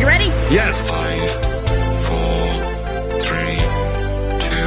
You ready? Yes. 5, 4, 3, 2,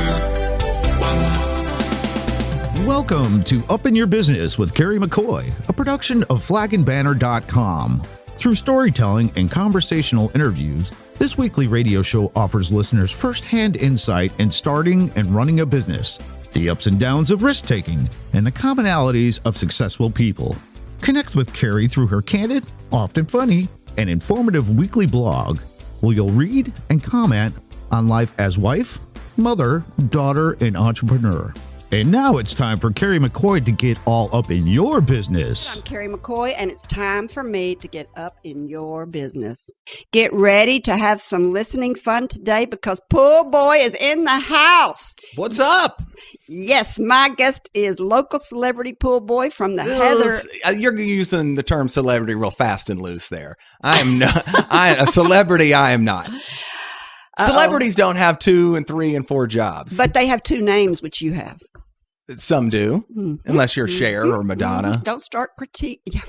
1. Welcome to Up in Your Business with Kerry McCoy, a production of flagandbanner.com. Through storytelling and conversational interviews, this weekly radio show offers listeners first-hand insight in starting and running a business, the ups and downs of risk-taking, and the commonalities of successful people. Connect with Kerry through her candid, often funny, and informative weekly blog, where you'll read and comment on life as wife, mother, daughter, and entrepreneur. And now it's time for Kerry McCoy to get all up in your business. I'm Kerry McCoy, and it's time for me to get up in your business. Get ready to have some listening fun today because Poolboy is in the house. What's up? Yes, my guest is local celebrity Poolboy from the Heather. You're using the term celebrity real fast and loose there. I am not. A celebrity. I am not. Celebrities don't have 2 and 3 and 4 jobs. But they have 2 names, which you have. Some do, unless you're Cher or Madonna. Don't start critique. Yeah,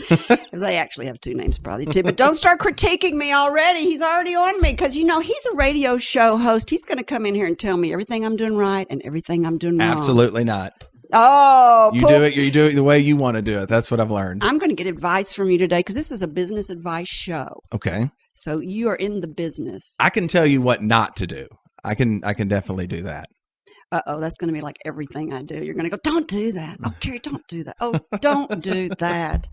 right. They actually have 2 names probably too. But don't start critiquing me already. He's already on me because, he's a radio show host. He's going to come in here and tell me everything I'm doing right and everything I'm doing wrong. Absolutely not. Oh, you do it the way you want to do it. That's what I've learned. I'm going to get advice from you today because this is a business advice show. Okay. So you are in the business. I can tell you what not to do. I can definitely do that. Uh-oh, that's going to be like everything I do. You're going to go, don't do that. Oh, Kerry, don't do that. Oh, don't do that.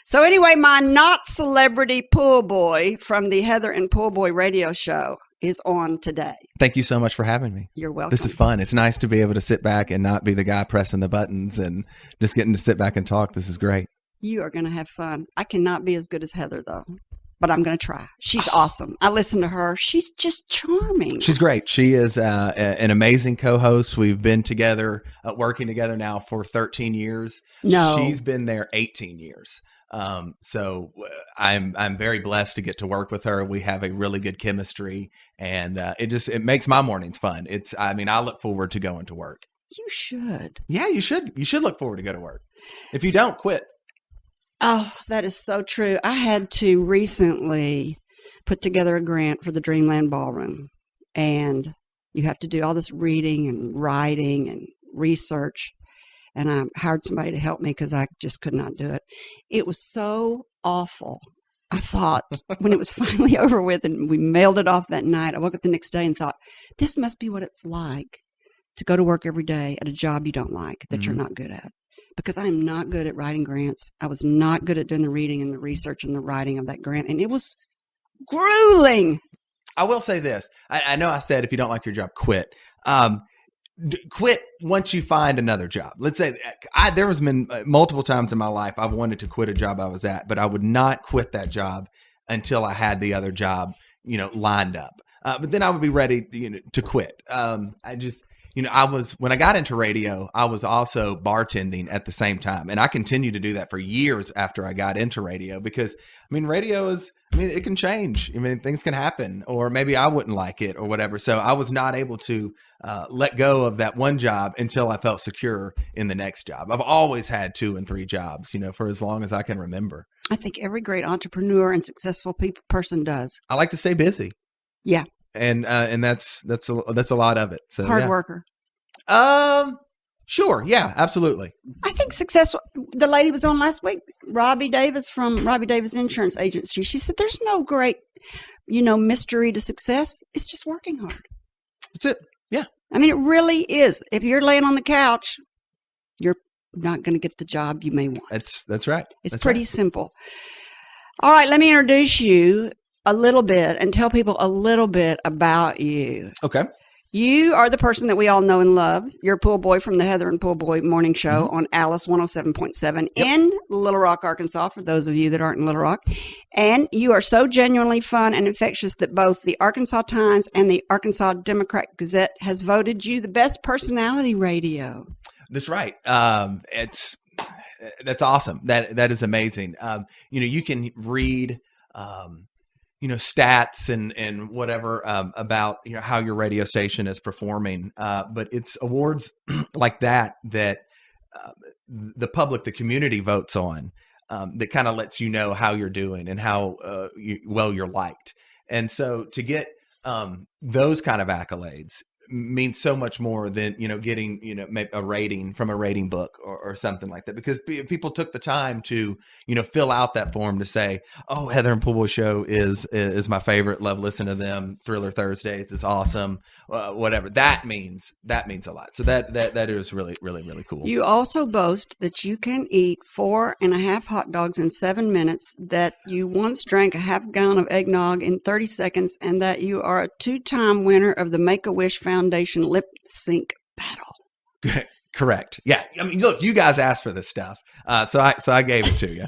So anyway, my not celebrity Poolboy from the Heather and Poolboy radio show is on today. Thank you so much for having me. You're welcome. This is fun. It's nice to be able to sit back and not be the guy pressing the buttons and just getting to sit back and talk. This is great. You are going to have fun. I cannot be as good as Heather, though. But I'm going to try. She's awesome. I listen to her. She's just charming. She's great. She is an amazing co-host. We've been together, working together now for 13 years. No. She's been there 18 years. So I'm very blessed to get to work with her. We have a really good chemistry, and it makes my mornings fun. I look forward to going to work. You should. Yeah, you should. You should look forward to go to work. If you don't, quit. Oh, that is so true. I had to recently put together a grant for the Dreamland Ballroom, and you have to do all this reading and writing and research, and I hired somebody to help me because I just could not do it. It was so awful. I thought when it was finally over with and we mailed it off that night, I woke up the next day and thought, this must be what it's like to go to work every day at a job you don't like, that you're not good at. Because I am not good at writing grants. I was not good at doing the reading and the research and the writing of that grant. And it was grueling. I will say this. I know I said if you don't like your job, quit. Quit once you find another job. Let's say there has been multiple times in my life I've wanted to quit a job I was at, but I would not quit that job until I had the other job, lined up. But then I would be ready, to quit. When I got into radio, I was also bartending at the same time. And I continued to do that for years after I got into radio because, radio it can change. Things can happen, or maybe I wouldn't like it or whatever. So I was not able to let go of that one job until I felt secure in the next job. I've always had 2 and 3 jobs, for as long as I can remember. I think every great entrepreneur and successful person does. I like to stay busy. Yeah. And that's a lot of it. So hard worker. Sure. Yeah, absolutely. I think successful. The lady was on last week, Robbie Davis from Robbie Davis Insurance Agency. She said, there's no great, mystery to success. It's just working hard. That's it. Yeah. It really is. If you're laying on the couch, you're not going to get the job you may want. That's right. It's pretty simple. All right. Let me introduce you a little bit and tell people a little bit about you. Okay. You are the person that we all know and love. You're a Poolboy from the Heather and Poolboy morning show on Alice 107.7 in Little Rock, Arkansas, for those of you that aren't in Little Rock. And you are so genuinely fun and infectious that both the Arkansas Times and the Arkansas Democrat Gazette has voted you the best personality radio. That's right. That's awesome. That is amazing. You can read stats and whatever about how your radio station is performing, but it's awards like that the public, the community votes on. that kind of lets you know how you're doing and how well you're liked. And so to get those kind of accolades means so much more than, getting, a rating from a rating book or something like that, because people took the time to, fill out that form to say, oh, Heather and Poolboy show is my favorite. Love listening to them. Thriller Thursdays is awesome. Whatever that means a lot. So that is really, really, really cool. You also boast that you can eat 4.5 hot dogs in 7 minutes, that you once drank a half gallon of eggnog in 30 seconds, and that you are a 2-time winner of the Make-A-Wish Foundation lip sync battle. Correct. Yeah. I mean, look, you guys asked for this stuff. So I gave it to you.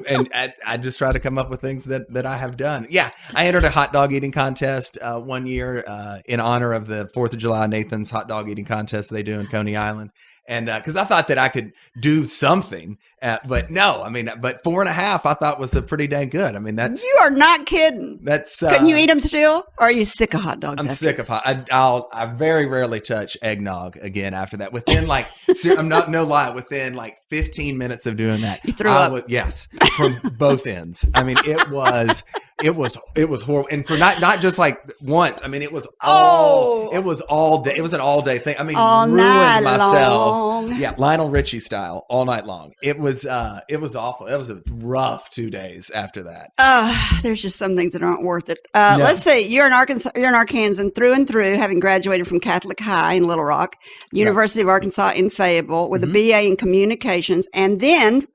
And I just try to come up with things that I have done. Yeah. I entered a hot dog eating contest one year in honor of the 4th of July Nathan's hot dog eating contest they do in Coney Island. And because I thought that I could do something, but no, I mean, but 4.5 I thought was a pretty dang good. I mean, you are not kidding. Couldn't you eat them still? Or are you sick of hot dogs? I'm sick of hot. I very rarely touch eggnog again after that. Within I'm not no lie. Within 15 minutes of doing that, you threw up. Yes, from both ends. I mean, it was horrible, and for not just once. I mean, it was all day. It was an all day thing. I mean, all ruined myself. Long. Yeah, Lionel Richie style, all night long. It was awful. It was a rough 2 days after that. There's just some things that aren't worth it. No. Let's see. You're an Arkansan through and through, having graduated from Catholic High in Little Rock, University of Arkansas in Fayetteville, with a BA in communications, and then,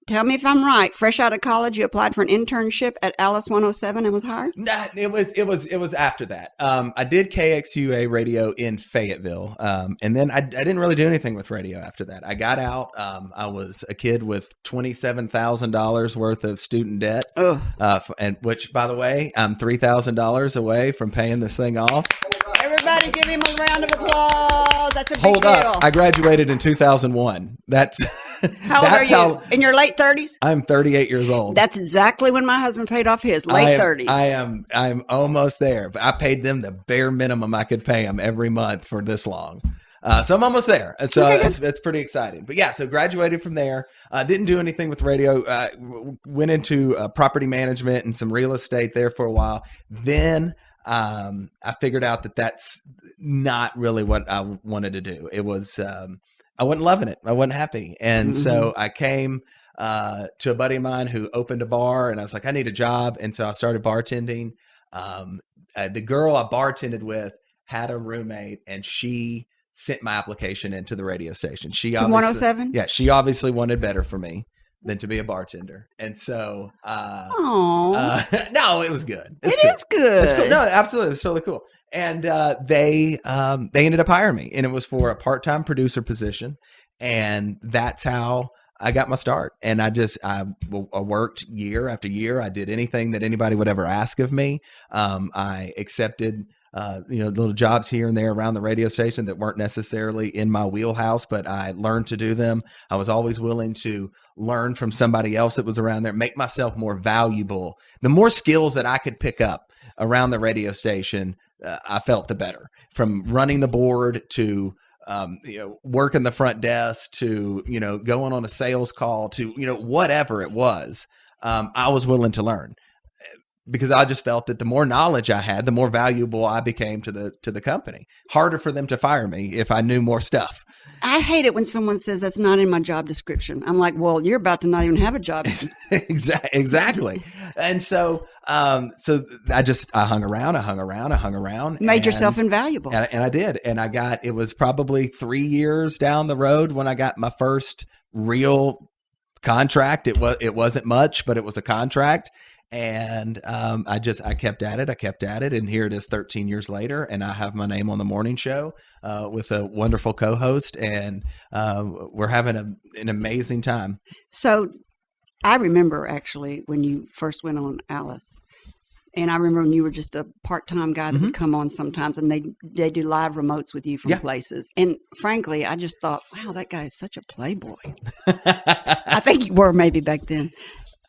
tell me if I'm right, fresh out of college, you applied for an internship at Alice 107 and was hired? Nah, it was after that. I did KXUA radio in Fayetteville. And then I didn't really do anything with radio after that. I got out. I was a kid with $27,000 worth of student debt. And which, by the way, I'm $3,000 away from paying this thing off. Everybody give him a round of applause. That's a big Hold deal. up. I graduated in 2001. That's how old are you? In your late 30s? I'm 38 years old. That's exactly when my husband paid off his late 30s. I'm almost there. But I paid them the bare minimum I could pay them every month for this long. So I'm almost there. And so it's pretty exciting. But yeah, so graduated from there. Didn't do anything with radio. Went into property management and some real estate there for a while. Then I figured out that that's not really what I wanted to do. It was, I wasn't loving it. I wasn't happy. And so I came to a buddy of mine who opened a bar, and I was like, I need a job. And so I started bartending. The girl I bartended with had a roommate, and she sent my application into the radio station. She to 107? Yeah, she obviously wanted better for me than to be a bartender. And so no, it was good. It's good. It's cool. No, absolutely. It's totally cool. And they ended up hiring me, and it was for a part-time producer position. And that's how I got my start. And I worked year after year. I did anything that anybody would ever ask of me. I accepted little jobs here and there around the radio station that weren't necessarily in my wheelhouse, but I learned to do them. I was always willing to learn from somebody else that was around there, make myself more valuable. The more skills that I could pick up around the radio station, I felt the better. From running the board to working the front desk to going on a sales call to whatever it was, I was willing to learn. Because I just felt that the more knowledge I had, the more valuable I became to the company. Harder for them to fire me if I knew more stuff. I hate it when someone says that's not in my job description. I'm like, well, you're about to not even have a job. Exactly. And so I hung around. Made yourself invaluable. And I did. And it was probably 3 years down the road when I got my first real contract. It wasn't much, but it was a contract. And I kept at it, and here it is 13 years later, and I have my name on the morning show with a wonderful co-host, and we're having an amazing time. So I remember actually when you first went on Alice, and I remember when you were just a part-time guy that would come on sometimes, and they do live remotes with you from places. And frankly, I just thought, wow, that guy is such a playboy. I think you were maybe back then.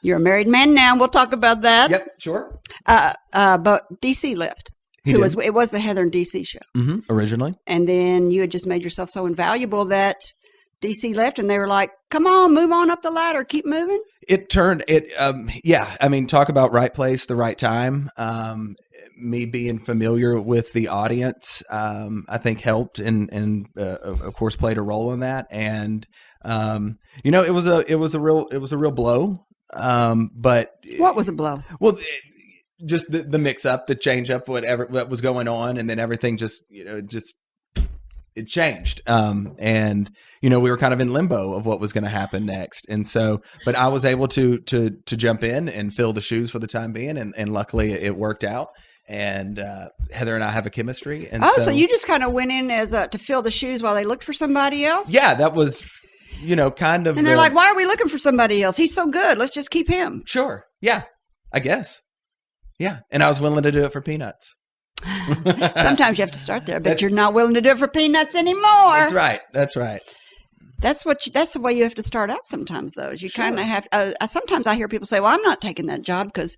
You're a married man now. We'll talk about that. Yep, sure. But DC left. It was the Heather and DC show. Originally. And then you had just made yourself so invaluable that DC left and they were like, come on, move on up the ladder, keep moving? Yeah. I mean, talk about right place, the right time. Me being familiar with the audience, I think helped and of course played a role in that. And, it was a real blow. But what was a blow? Well, just the mix up, the change up, what was going on. And then everything it changed. And, we were kind of in limbo of what was going to happen next. And so, but I was able to jump in and fill the shoes for the time being. And luckily it worked out. And Heather and I have a chemistry. And so you just kind of went in as to fill the shoes while they looked for somebody else? Yeah, that was, kind of. And they're like, why are we looking for somebody else? He's so good. Let's just keep him. Sure. Yeah, I guess. Yeah. And I was willing to do it for peanuts. Sometimes you have to start there, but you're not willing to do it for peanuts anymore. That's right. That's right. That's the way you have to start out sometimes, though. Is you kind of have. Sometimes I hear people say, "Well, I'm not taking that job because,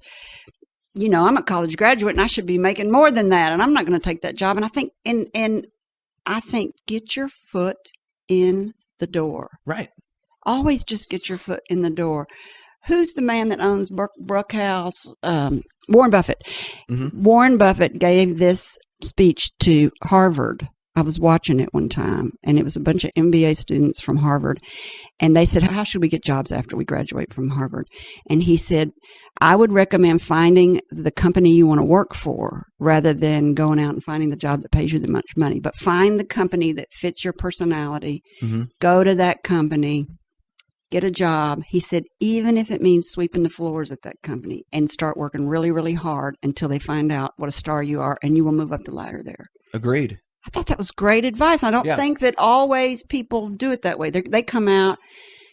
I'm a college graduate and I should be making more than that, and I'm not going to take that job." And I think, and I think, get your foot in the door. Right. Always just get your foot in the door. Who's the man that owns Brookhouse? Warren Buffett. Mm-hmm. Warren Buffett gave this speech to Harvard. I was watching it one time, and it was a bunch of MBA students from Harvard. And they said, how should we get jobs after we graduate from Harvard? And he said, I would recommend finding the company you want to work for rather than going out and finding the job that pays you that much money. But find the company that fits your personality. Mm-hmm. Go to that company. Get a job. He said, even if it means sweeping the floors at that company, and start working really, really hard until they find out what a star you are, and you will move up the ladder there. Agreed. I thought that was great advice. I don't think that always people do it that way. They come out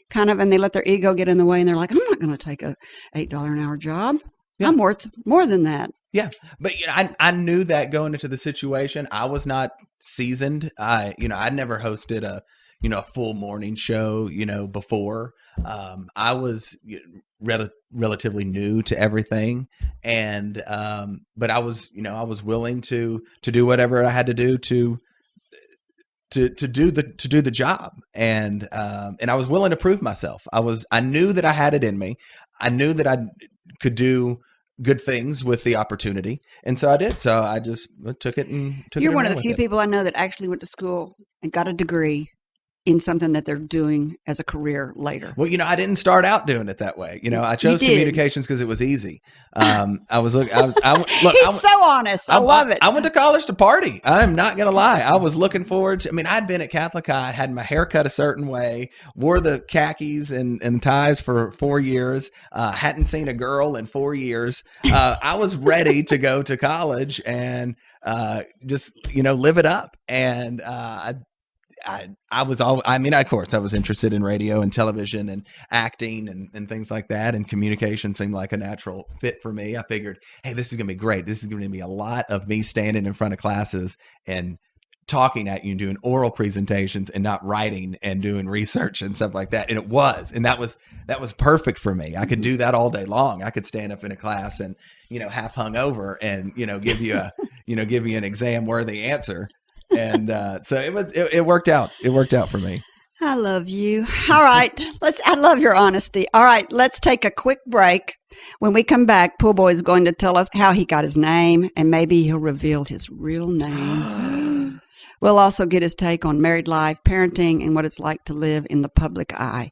kind of and they let their ego get in the way, and they're like, I'm not going to take a $8 an hour job. Yeah. I'm worth more than that. Yeah. But I knew that going into the situation. I was not seasoned. I'd never hosted a full morning show, before. I was relatively new to everything. And, but I was willing to do whatever I had to do to do the job. And I was willing to prove myself. I knew that I had it in me. I knew that I could do good things with the opportunity. And so I did. So I just took it and took it. You're one of the few people I know that actually went to school and got a degree in something that they're doing as a career later. Well, I didn't start out doing it that way. I chose communications because it was easy. He's so honest. I love it. I went to college to party. I'm not going to lie. I was looking forward to, I'd been at Catholic High, had my hair cut a certain way, wore the khakis and ties for 4 years, hadn't seen a girl in 4 years. I was ready to go to college and just, live it up. And of course I was interested in radio and television and acting and things like that. And communication seemed like a natural fit for me. I figured, hey, this is going to be great. This is going to be a lot of me standing in front of classes and talking at you and doing oral presentations and not writing and doing research and stuff like that. And it was, and that was perfect for me. I could do that all day long. I could stand up in a class and, half hungover and, give you an exam worthy answer. And so it worked out. It worked out for me. I love you. All right. I love your honesty. All right. Let's take a quick break. When we come back, Poolboy is going to tell us how he got his name, and maybe he'll reveal his real name. We'll also get his take on married life, parenting, and what it's like to live in the public eye.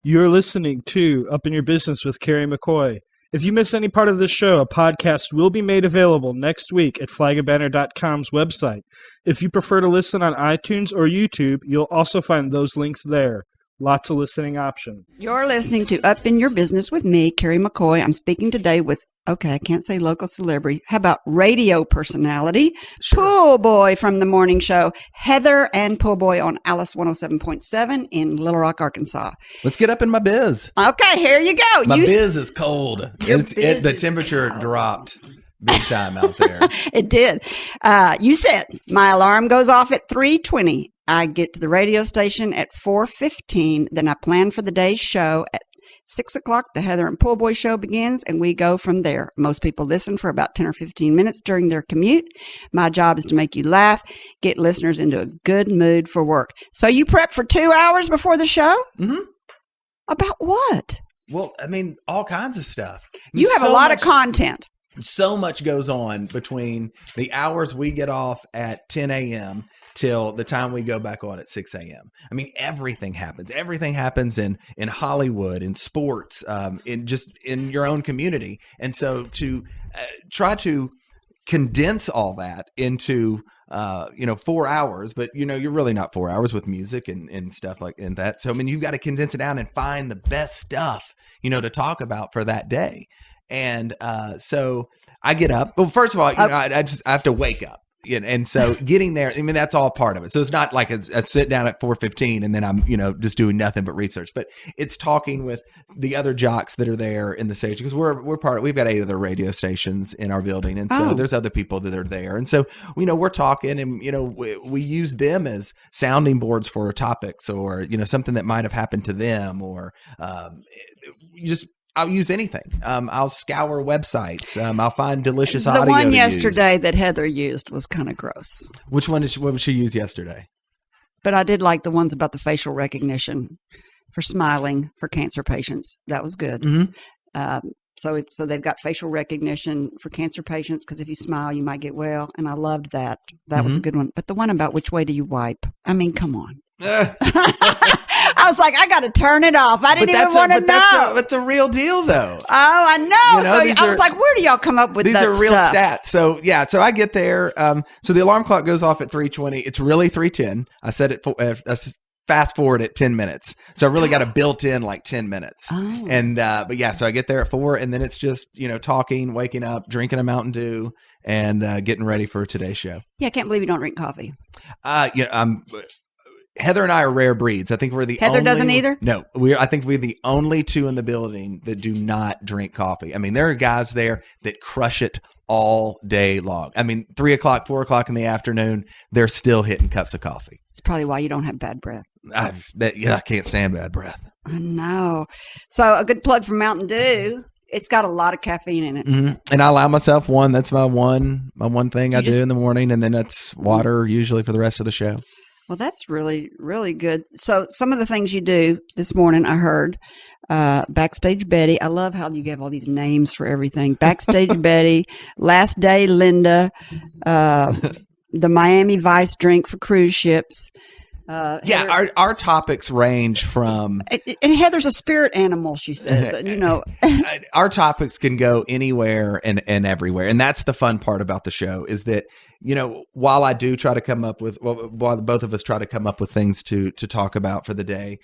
You're listening to Up in Your Business with Kerry McCoy. If you miss any part of this show, a podcast will be made available next week at flagandbanner.com's website. If you prefer to listen on iTunes or YouTube, you'll also find those links there. Lots of listening options. You're listening to Up in Your Business with me, Kerry McCoy. I'm speaking today with, I can't say local celebrity. How about radio personality? Sure. Poolboy from the morning show, Heather and Poolboy on Alice 107.7 in Little Rock, Arkansas. Let's get up in my biz. Okay, here you go. My biz is cold. The temperature dropped big time out there. It did. You said my alarm goes off at 3:20. I get to the radio station at 4:15. Then I plan for the day's show at 6 o'clock, the Heather and Poolboy show begins, and we go from there. Most people listen for about 10 or 15 minutes during their commute. My job is to make you laugh, get listeners into a good mood for work. So you prep for 2 hours before the show? Mm-hmm. About what? Well, I mean, all kinds of stuff. You have a lot of content. So much goes on between the hours we get off at 10 a.m. till the time we go back on at 6 a.m. I mean, everything happens. Everything happens in Hollywood, in sports, in your own community. And so to try to condense all that into 4 hours, but you're really not 4 hours with music and stuff like in that. So I mean, you've got to condense it down and find the best stuff to talk about for that day. And so I get up. Well, first of all, I have to wake up. And so getting there, I mean, that's all part of it. So it's not like I sit down at 4:15 and then I'm, just doing nothing but research. But it's talking with the other jocks that are there in the station, because we've got 8 other radio stations in our building, and so there's other people that are there, and so we're talking, and we use them as sounding boards for topics, or something that might have happened to them, or I'll use anything. I'll scour websites. I'll find delicious audio. The one yesterday that Heather used was kind of gross. Which one what did she use yesterday? But I did like the ones about the facial recognition for smiling for cancer patients. That was good. Mm-hmm. So they've got facial recognition for cancer patients, because if you smile, you might get well. And I loved that. That was a good one. But the one about which way do you wipe? I mean, come on. I was like, I got to turn it off. I didn't even want to know. That's a real deal, though. Oh, I know. So I was like, where do y'all come up with that stuff? These are real stats. So, yeah. So I get there. So the alarm clock goes off at 3:20. It's really 3:10. I set it for fast forward at 10 minutes. So I really got a built in like 10 minutes. Oh. And, but yeah, so I get there at 4, and then it's just, talking, waking up, drinking a Mountain Dew, and getting ready for today's show. Yeah. I can't believe you don't drink coffee. Heather and I are rare breeds. I think we're the Heather doesn't either? No, I think we're the only 2 in the building that do not drink coffee. I mean, there are guys there that crush it all day long. I mean, 3 o'clock, 4 o'clock in the afternoon, they're still hitting cups of coffee. It's probably why you don't have bad breath. I can't stand bad breath. I know. So a good plug for Mountain Dew. It's got a lot of caffeine in it. Mm-hmm. And I allow myself one. That's my one thing I do in the morning. And then that's water usually for the rest of the show. Well, that's really, really good. So some of the things you do this morning, I heard, Backstage Betty. I love how you gave all these names for everything. Backstage Betty, Last Day Linda, the Miami Vice drink for cruise ships. Our topics range from... And Heather's a spirit animal, she says. Our topics can go anywhere and everywhere. And that's the fun part about the show, is that, while I do try to come up with... while both of us try to come up with things to talk about for the day,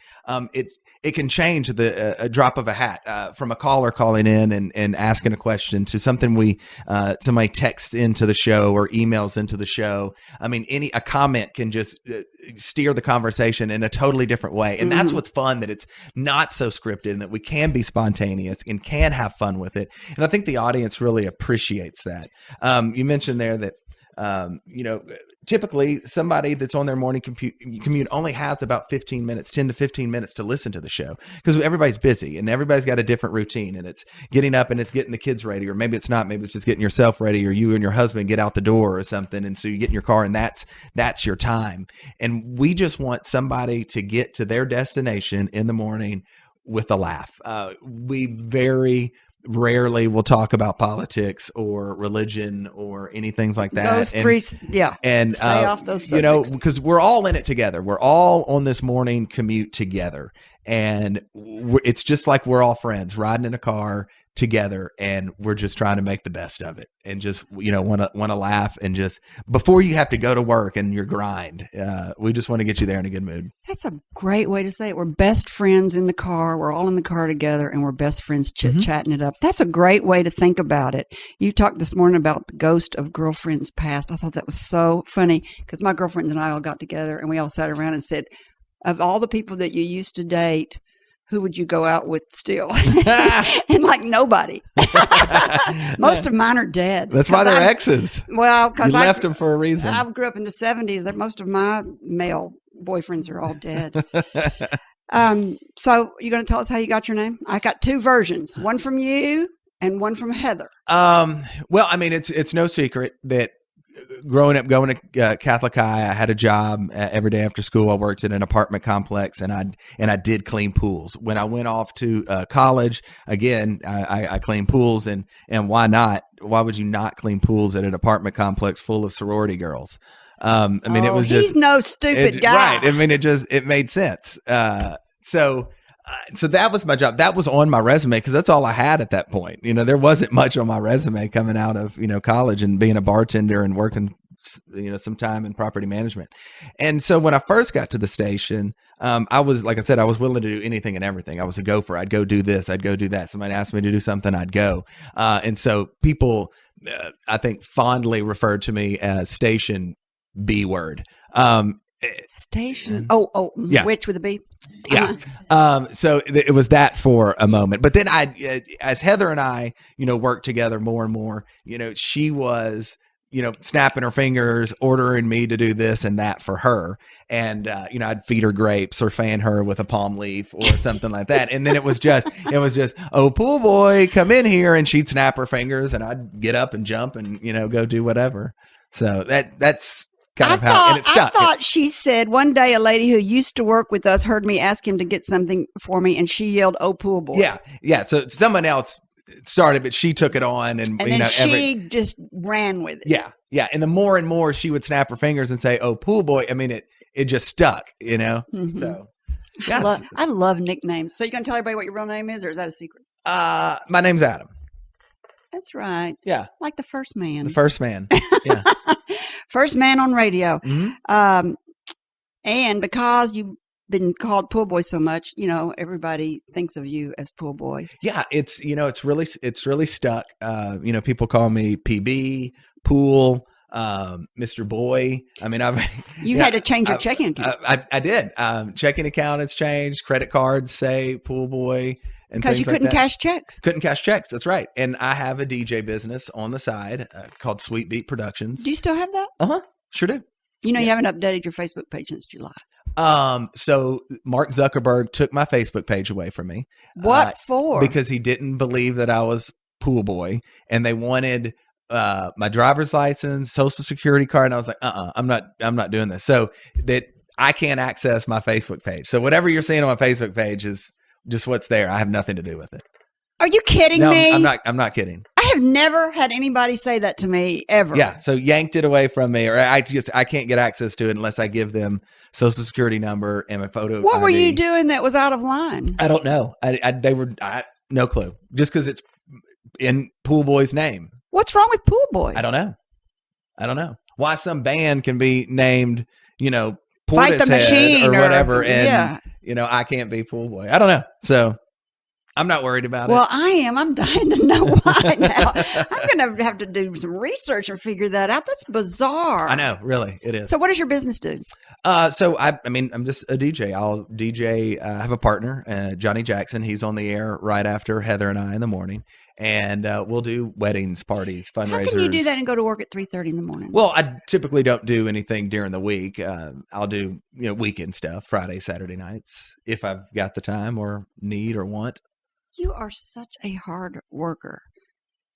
it can change a drop of a hat, from a caller calling in and asking a question to something somebody texts into the show or emails into the show. I mean, a comment can just steer the conversation in a totally different way. And that's what's fun, that it's not so scripted and that we can be spontaneous and can have fun with it. And I think the audience really appreciates that. You mentioned there that, typically somebody that's on their morning commute only has about 10 to 15 minutes to listen to the show, because everybody's busy and everybody's got a different routine, and it's getting up and it's getting the kids ready, or maybe it's not, maybe it's just getting yourself ready, or you and your husband get out the door or something. And so you get in your car, and that's your time. And we just want somebody to get to their destination in the morning with a laugh. We very rarely will talk about politics or religion or anything like that. Those three, yeah. And stay off those subjects. Because we're all in it together. We're all on this morning commute together, and it's just like we're all friends riding in a car together, and we're just trying to make the best of it, and just want to laugh, and just before you have to go to work and your grind, we just want to get you there in a good mood. That's a great way to say it. We're best friends in the car. We're all in the car together, and we're best friends chatting it up. That's a great way to think about it. You talked this morning about the ghost of girlfriends past. I thought that was so funny, because my girlfriends and I all got together and we all sat around and said, of all the people that you used to date, who would you go out with still? And like nobody. Most of mine are dead. That's why they're exes. Well, because you left them for a reason. I grew up in the 70s. Most of my male boyfriends are all dead. So you're going to tell us how you got your name? I got two versions, one from you and one from Heather. Well, I mean, it's no secret that growing up, going to Catholic High, I had a job every day after school. I worked in an apartment complex, and I did clean pools. When I went off to college, again, I cleaned pools, and why not? Why would you not clean pools at an apartment complex full of sorority girls? I mean, it was just he's no stupid guy, right? I mean, it made sense. So that was my job. That was on my resume because that's all I had at that point. There wasn't much on my resume coming out of, college and being a bartender and working, some time in property management. And so when I first got to the station, I was, like I said, I was willing to do anything and everything. I was a gopher. I'd go do this. I'd go do that. Somebody asked me to do something, I'd go. And so people, I think, fondly referred to me as Station B word. Station. Yeah. Which with a B? Yeah. So it was that for a moment, but then as Heather and I, worked together more and more, she was, snapping her fingers, ordering me to do this and that for her. And, I'd feed her grapes or fan her with a palm leaf or something like that. And then it was just, oh, pool boy, come in here. And she'd snap her fingers and I'd get up and jump and, go do whatever. So that's kind of how, and it stuck. I thought she said one day a lady who used to work with us heard me ask him to get something for me, and she yelled, "Oh, pool boy!" Yeah. So someone else started, but she took it on, and then she just ran with it. Yeah. And the more and more she would snap her fingers and say, "Oh, pool boy," I mean, it just stuck, Mm-hmm. So yeah, I love nicknames. So you gonna tell everybody what your real name is, or is that a secret? My name's Adam. That's right. Yeah, like the first man. The first man. Yeah. First man on radio. Mm-hmm. And because you've been called pool boy so much, everybody thinks of you as pool boy. Yeah, it's really stuck. People call me PB, pool, Mr. Boy. I mean, you had to change your checking account. I did. Checking account has changed. Credit cards say pool boy. Because you couldn't cash checks. Couldn't cash checks. That's right. And I have a DJ business on the side called Sweet Beat Productions. Do you still have that? Sure do. You haven't updated your Facebook page since July. So Mark Zuckerberg took my Facebook page away from me. What for? Because he didn't believe that I was pool boy, and they wanted my driver's license, social security card, and I was like, I'm not doing this. So that I can't access my Facebook page. So whatever you're seeing on my Facebook page is just what's there. I have nothing to do with it. Are you kidding me? I'm not kidding. I have never had anybody say that to me ever. Yeah. So yanked it away from me, or I can't get access to it unless I give them social security number and my photo. What ID. were you doing that was out of line? I don't know. No clue. Just because it's in Pool Boy's name. What's wrong with Pool Boy? I don't know. Why some band can be named, Fight the Machine or whatever, and I can't be Pool Boy. I don't know. So I'm not worried about it. Well, I am. I'm dying to know why now. I'm going to have to do some research and figure that out. That's bizarre. I know, really, it is. So what does your business do? So I'm just a DJ. I'll DJ. I have a partner, Johnny Jackson. He's on the air right after Heather and I in the morning, and we'll do weddings, parties, fundraisers. How can you do that and go to work at 3:30 in the morning? Well, I typically don't do anything during the week. I'll do weekend stuff, Friday, Saturday nights, if I've got the time or need or want. You are such a hard worker.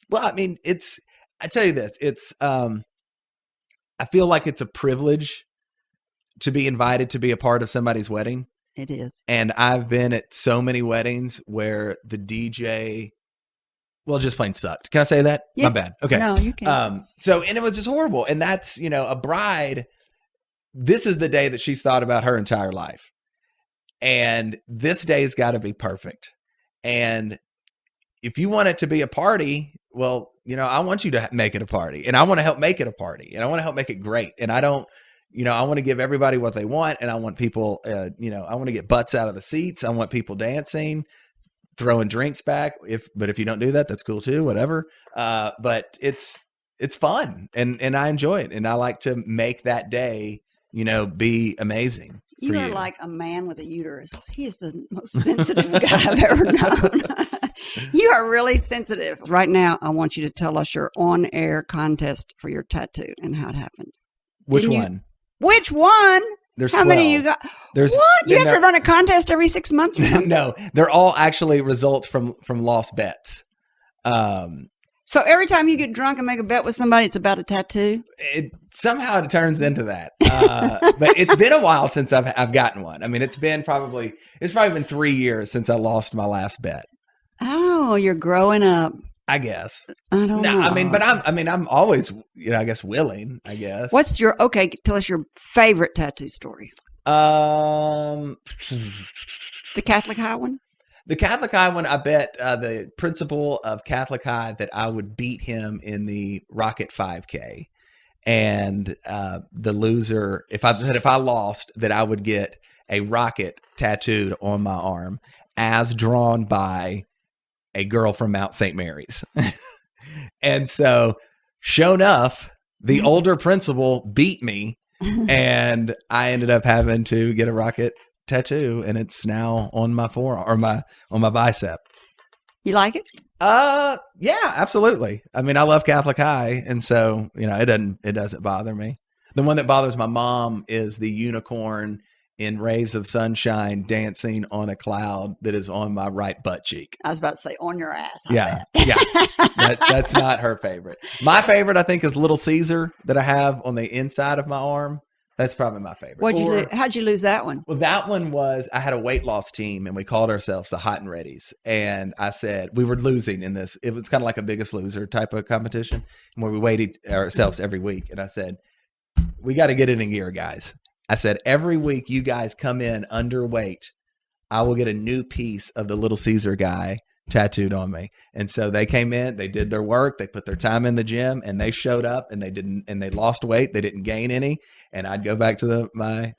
Well, I mean, I tell you this, I feel like it's a privilege to be invited to be a part of somebody's wedding. It is. And I've been at so many weddings where the DJ, just plain sucked. Can I say that? Yeah. My bad. Okay. No, you can't. And it was just horrible. And that's, a bride, this is the day that she's thought about her entire life. And this day's got to be perfect. And if you want it to be a party, well, I want you to make it a party, and I want to help make it a party, and I want to help make it great. And I don't, I want to give everybody what they want, and I want people, I want to get butts out of the seats. I want people dancing, throwing drinks back. But if you don't do that, that's cool too, whatever. But it's fun, and I enjoy it, and I like to make that day, be amazing. You are like a man with a uterus. He is the most sensitive guy I've ever known. You are really sensitive. Right now, I want you to tell us your on-air contest for your tattoo and how it happened. Which one? Which one? There's How 12. many you got? There's What? You then have to run a contest every 6 months? Or something? No, they're all actually results from lost bets. So every time you get drunk and make a bet with somebody, it's about a tattoo? Somehow it turns into that. But it's been a while since I've gotten one. I mean, it's probably been 3 years since I lost my last bet. Oh, you're growing up. I guess. I don't know. I'm always, I guess willing, I guess. Tell us your favorite tattoo story. The Catholic High one? The Catholic High one, I bet the principal of Catholic High that I would beat him in the Rocket 5K. And the loser, if I lost, that I would get a rocket tattooed on my arm as drawn by a girl from Mount St. Mary's. And so, sure enough, the older principal beat me, and I ended up having to get a rocket tattoo, and it's now on my forearm or on my bicep. You like it? Yeah, absolutely. I mean, I love Catholic High, and so it doesn't bother me. The one that bothers my mom is the unicorn in rays of sunshine dancing on a cloud that is on my right butt cheek. I was about to say on your ass. Yeah. That's not her favorite. My favorite, I think, is Little Caesar that I have on the inside of my arm. That's probably my favorite. How'd you lose that one? Well, that one was, I had a weight loss team and we called ourselves the Hot and Readies. And I said, we were losing in this. It was kind of like a Biggest Loser type of competition where we weighed ourselves every week. And I said, we got to get it in gear, guys. I said, every week you guys come in underweight, I will get a new piece of the Little Caesar guy tattooed on me. And so they came in, they did their work, they put their time in the gym, and they showed up and they lost weight. They didn't gain any. And I'd go back to my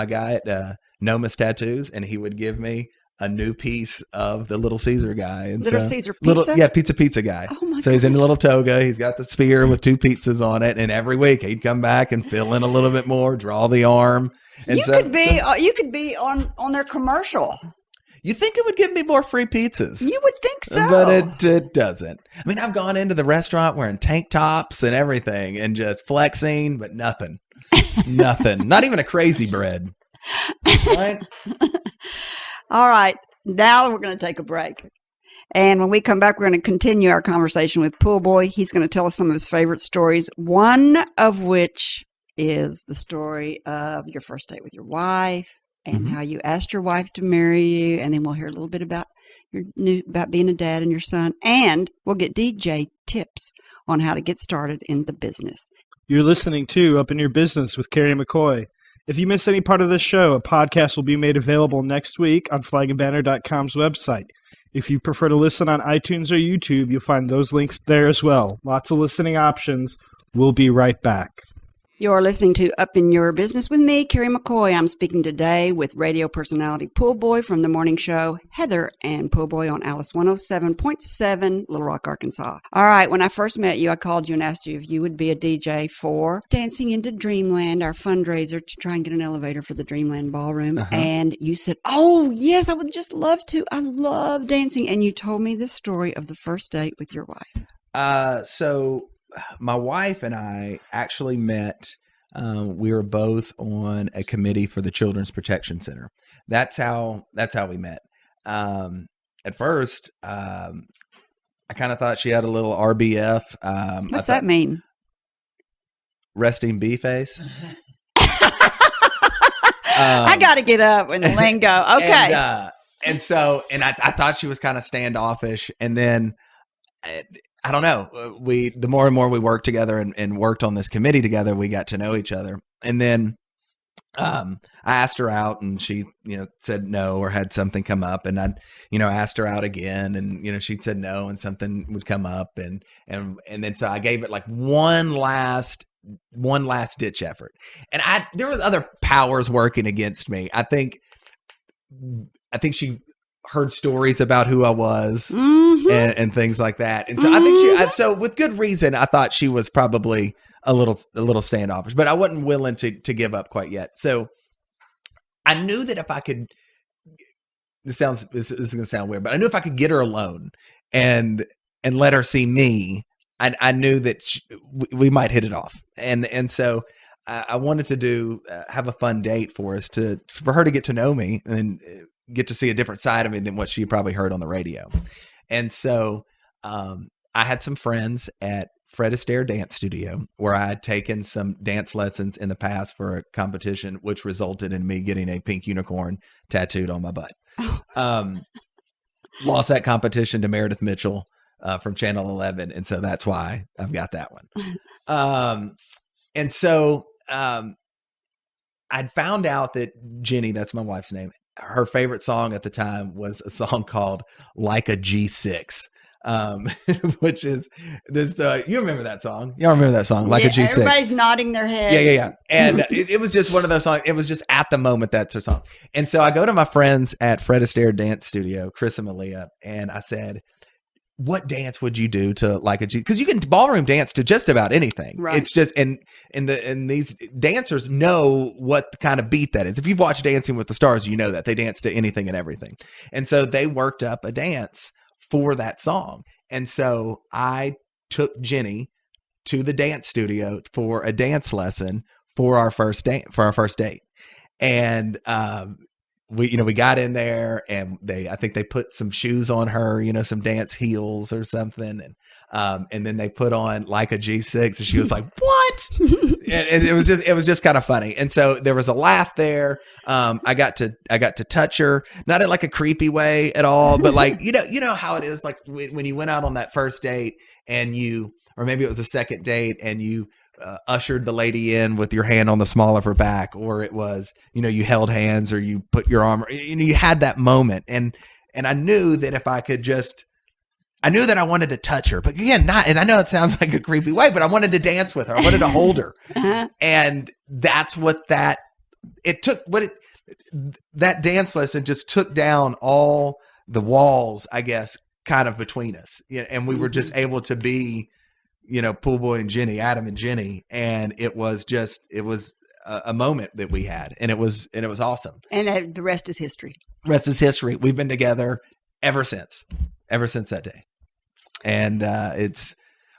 guy at Noma's Tattoos, and he would give me a new piece of the Little Caesar guy. And Little Caesar pizza? Pizza guy. Oh my So he's in a little toga. He's got the spear with 2 pizzas on it. And every week he'd come back and fill in a little bit more, draw the arm. And you could be on their commercial. You think it would give me more free pizzas? You would think so. But it doesn't. I mean, I've gone into the restaurant wearing tank tops and everything and just flexing, but nothing. Nothing. Not even a crazy bread. Right? All right. Now we're going to take a break. And when we come back, we're going to continue our conversation with Poolboy. He's going to tell us some of his favorite stories, one of which is the story of your first date with your wife and how you asked your wife to marry you. And then we'll hear a little bit about about being a dad and your son. And we'll get DJ tips on how to get started in the business. You're listening to Up in Your Business with Kerry McCoy. If you miss any part of this show, a podcast will be made available next week on flagandbanner.com's website. If you prefer to listen on iTunes or YouTube, you'll find those links there as well. Lots of listening options. We'll be right back. You're listening to Up in Your Business with me, Kerry McCoy. I'm speaking today with radio personality Poolboy from the morning show Heather and Poolboy on Alice 107.7, Little Rock, Arkansas. All right, when I first met you, I called you and asked you if you would be a DJ for Dancing into Dreamland, our fundraiser to try and get an elevator for the Dreamland Ballroom. And you said, oh, yes, I would just love to. I love dancing. And you told me the story of the first date with your wife. So my wife and I actually met. We were both on a committee for the Children's Protection Center. That's how we met. At first, I kind of thought she had a little RBF. What's that mean? Resting bee face. I got to get up in the lingo. Okay. And I thought she was kind of standoffish, and then. I don't know. The more and more we worked together and worked on this committee together, we got to know each other. And then I asked her out, and she, said no or had something come up. And I, asked her out again, and she said no, and something would come up, and then so I gave it like one last ditch effort. And there was other powers working against me. I think she heard stories about who I was and things like that. And so I think so with good reason, I thought she was probably a little standoffish, but I wasn't willing to give up quite yet. So I knew that if I could, this is going to sound weird, but I knew if I could get her alone and let her see me, I knew that we might hit it off. And so I wanted to do have a fun date for her to get to know me and get to see a different side of me than what she probably heard on the radio. And so I had some friends at Fred Astaire Dance Studio where I had taken some dance lessons in the past for a competition, which resulted in me getting a pink unicorn tattooed on my butt. Lost that competition to Meredith Mitchell from Channel 11. And so that's why I've got that one. And so I'd found out that Jenny, that's my wife's name, her favorite song at the time was a song called Like a G6. Which is this, you remember that song? Y'all remember that song? Like a G6. Everybody's nodding their head. Yeah. And it was just one of those songs. It was just at the moment, that's her song. And so I go to my friends at Fred Astaire Dance Studio, Chris and Malia, and I said, what dance would you do to Like a G? Because you can ballroom dance to just about anything. Right. It's just, and these dancers know what kind of beat that is. If you've watched Dancing with the Stars, you know that they dance to anything and everything. And so they worked up a dance for that song. And so I took Jenny to the dance studio for a dance lesson for our first date. And we got in there and I think they put some shoes on her, some dance heels or something. And then they put on Like a G6 and she was like, what? and it was just kind of funny. And so there was a laugh there. I got to touch her, not in like a creepy way at all, but like, you know how it is. Like when you went out on that first date and or maybe it was a second date and you ushered the lady in with your hand on the small of her back, or it was, you held hands or you put your arm, you had that moment. And I knew that if I could I knew that I wanted to touch her, but again, and I know it sounds like a creepy way, but I wanted to dance with her. I wanted to hold her. Uh-huh. And that's what that dance lesson just took down all the walls, I guess, kind of between us. And we were just able to be, Poolboy and Jenny, Adam and Jenny. And it was a moment that we had, and it was awesome. And the rest is history. Rest is history. We've been together ever since that day. And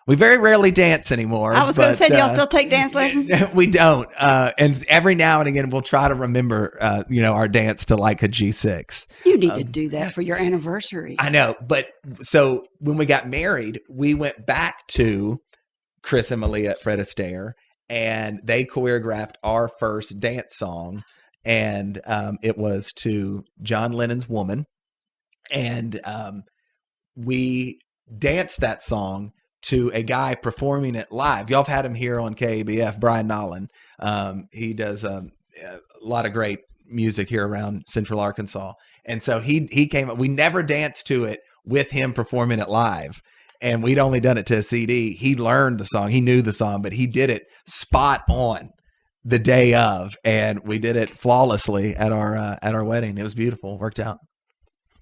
we very rarely dance anymore. I was going to say, do y'all still take dance lessons? We don't. And every now and again, we'll try to remember, our dance to Like a G6. You need to do that for your anniversary. I know. But so when we got married, we went back to Chris and Malia at Fred Astaire, and they choreographed our first dance song. And it was to John Lennon's Woman. And we danced that song to a guy performing it live. Y'all have had him here on KABF, Brian Nolan. He does a lot of great music here around Central Arkansas. And so he came up. We never danced to it with him performing it live. And we'd only done it to a CD. He learned the song. He knew the song, but he did it spot on the day of. And we did it flawlessly at our wedding. It was beautiful. Worked out.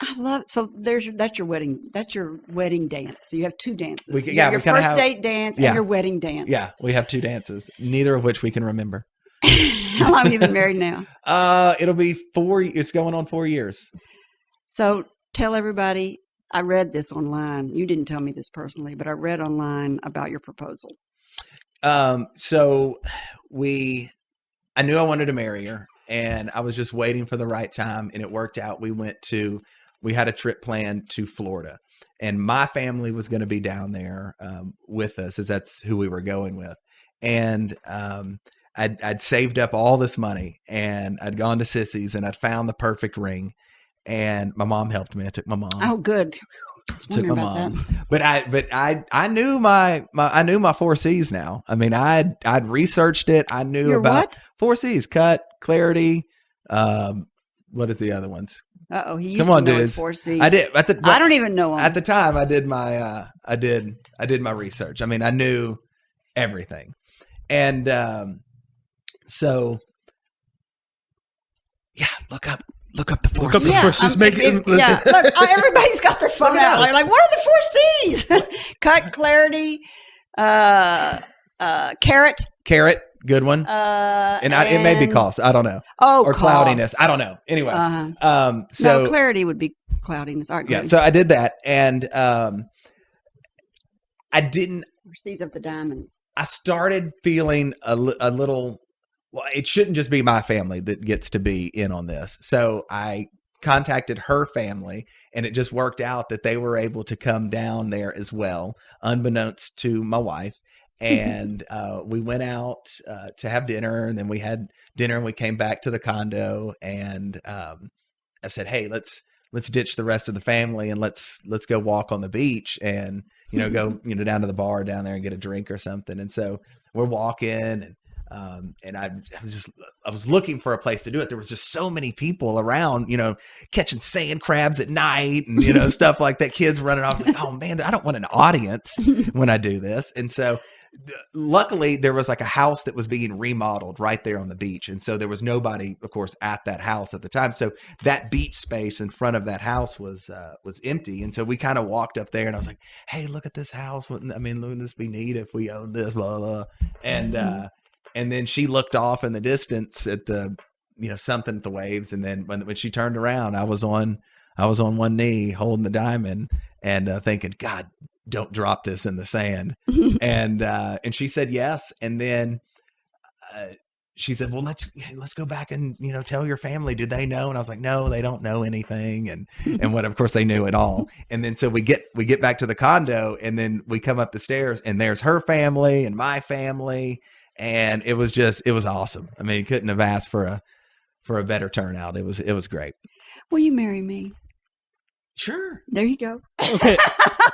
I love it. So that's your wedding. That's your wedding dance. So you have two dances. we Your first date dance and your wedding dance. Yeah, we have two dances, neither of which we can remember. How long have you been married now? It'll be 4. It's going on 4 years. So tell everybody. I read this online. You didn't tell me this personally, but I read online about your proposal. So I knew I wanted to marry her, and I was just waiting for the right time, and it worked out. We had a trip planned to Florida, and my family was going to be down there with us, as that's who we were going with. And I'd saved up all this money, and I'd gone to Sissy's, and I'd found the perfect ring. And my mom helped me. I took my mom. Oh, good. Took my mom. But I knew I knew my 4 C's now. I mean, I'd researched it. I knew Your about what? 4 C's: cut, clarity. What is the other ones? He used Come to on, know his dudes. 4 C's. I did. I don't even know them. At the time, I did my I did my research. I mean, I knew everything, and so yeah, look up the 4 Look up C's. the 4 C's. Look, everybody's got their phone out. Like, what are the 4 C's? Cut, clarity, carrot. Carrot, good one. And it may be cost. I don't know. Oh, or cost. cloudiness. I don't know. Anyway, So clarity would be cloudiness. All right, yeah. So I did that, and I didn't. 4 C's of the diamond. I started feeling a little well, it shouldn't just be my family that gets to be in on this. So I contacted her family, and it just worked out that they were able to come down there as well, unbeknownst to my wife. And we went out to have dinner, and then we had dinner, and we came back to the condo, and I said, hey, let's ditch the rest of the family, and let's go walk on the beach, and go down to the bar down there and get a drink or something. And so we're walking, and I was looking for a place to do it. There was just so many people around, catching sand crabs at night and stuff like that. Kids running off. I was like, oh man, I don't want an audience when I do this. And so luckily there was like a house that was being remodeled right there on the beach. And so there was nobody, of course, at that house at the time. So that beach space in front of that house was empty. And so we kind of walked up there, and I was like, hey, look at this house. Wouldn't this be neat if we owned this, blah, blah, blah. And then she looked off in the distance at the, something at the waves. And then when she turned around, I was on one knee holding the diamond and thinking, God, don't drop this in the sand. And she said yes. And then she said, well, let's go back and, tell your family. Do they know? And I was like, no, they don't know anything. And what, of course they knew it all. And then, so we get back to the condo, and then we come up the stairs, and there's her family and my family. And it was awesome. I mean, you couldn't have asked for a better turnout. It was great. Will you marry me? Sure. There you go. Okay.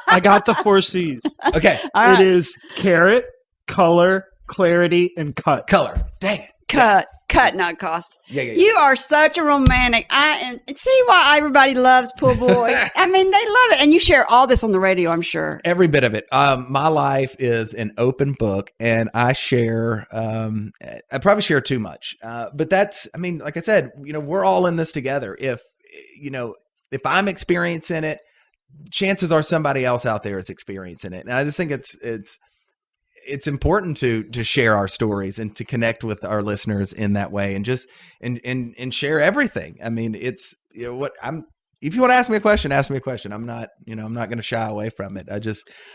I got the 4 C's. Okay. All right. It is carrot, color, clarity, and cut. Color. Dang it. Cut, not cost. Yeah. You are such a romantic. See why everybody loves Poolboy. I mean, they love it. And you share all this on the radio, I'm sure. Every bit of it. My life is an open book, and I share, I probably share too much. But that's, I mean, like I said, we're all in this together. If I'm experiencing it, chances are somebody else out there is experiencing it. And I just think it's important to share our stories and to connect with our listeners in that way, and just and share everything. I mean, it's if you want to ask me a question, ask me a question. I'm not going to shy away from it.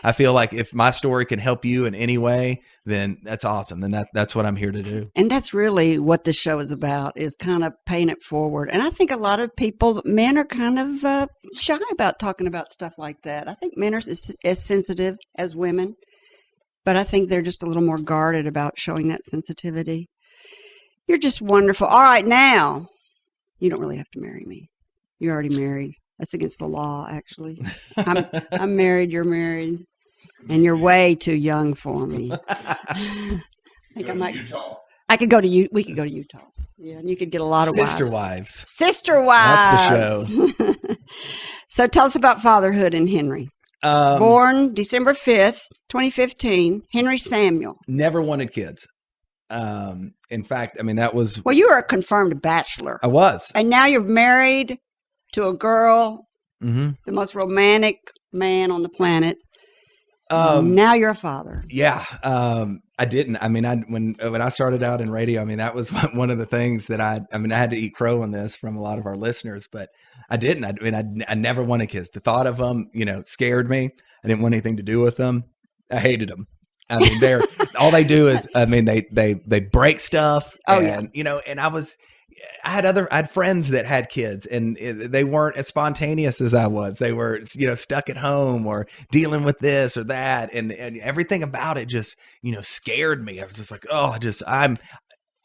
I feel like if my story can help you in any way, then that's awesome. Then that's what I'm here to do. And that's really what this show is about, is kind of paying it forward. And I think a lot of men are kind of shy about talking about stuff like that. I think men are as sensitive as women, but I think they're just a little more guarded about showing that sensitivity. You're just wonderful. All right, now, you don't really have to marry me. You're already married. That's against the law, actually. I'm married, you're married, and you're way too young for me. I think I could go to Utah. We could go to Utah. Yeah, and you could get a lot of Sister wives. Sister wives. That's the show. So tell us about fatherhood and Henry. Born December 5th, 2015, Henry Samuel. Never wanted kids. In fact, I mean, that was... Well, you were a confirmed bachelor. I was. And now you're married to a girl, the most romantic man on the planet. Now you're a father. Yeah. I didn't. I mean, when I started out in radio, I mean, that was one of the things that I had to eat crow on this from a lot of our listeners, but I didn't. I never wanted kids. The thought of them, scared me. I didn't want anything to do with them. I hated them. I mean, all they do is, I mean, they break stuff. Oh, and, and I had friends that had kids, and they weren't as spontaneous as I was. They were, stuck at home or dealing with this or that. And everything about it just, scared me. I was just like,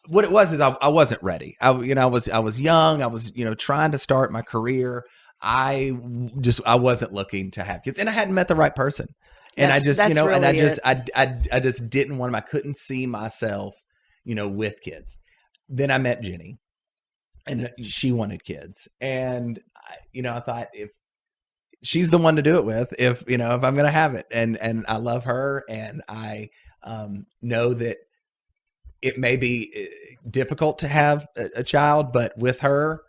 what it was is I wasn't ready. I was young. I was, trying to start my career. I wasn't looking to have kids, and I hadn't met the right person. And I just didn't want them. I couldn't see myself, with kids. Then I met Jenny, and she wanted kids. And, I thought, if she's the one to do it with, if I'm going to have it, and I love her, and I know that it may be difficult to have a child, but with her,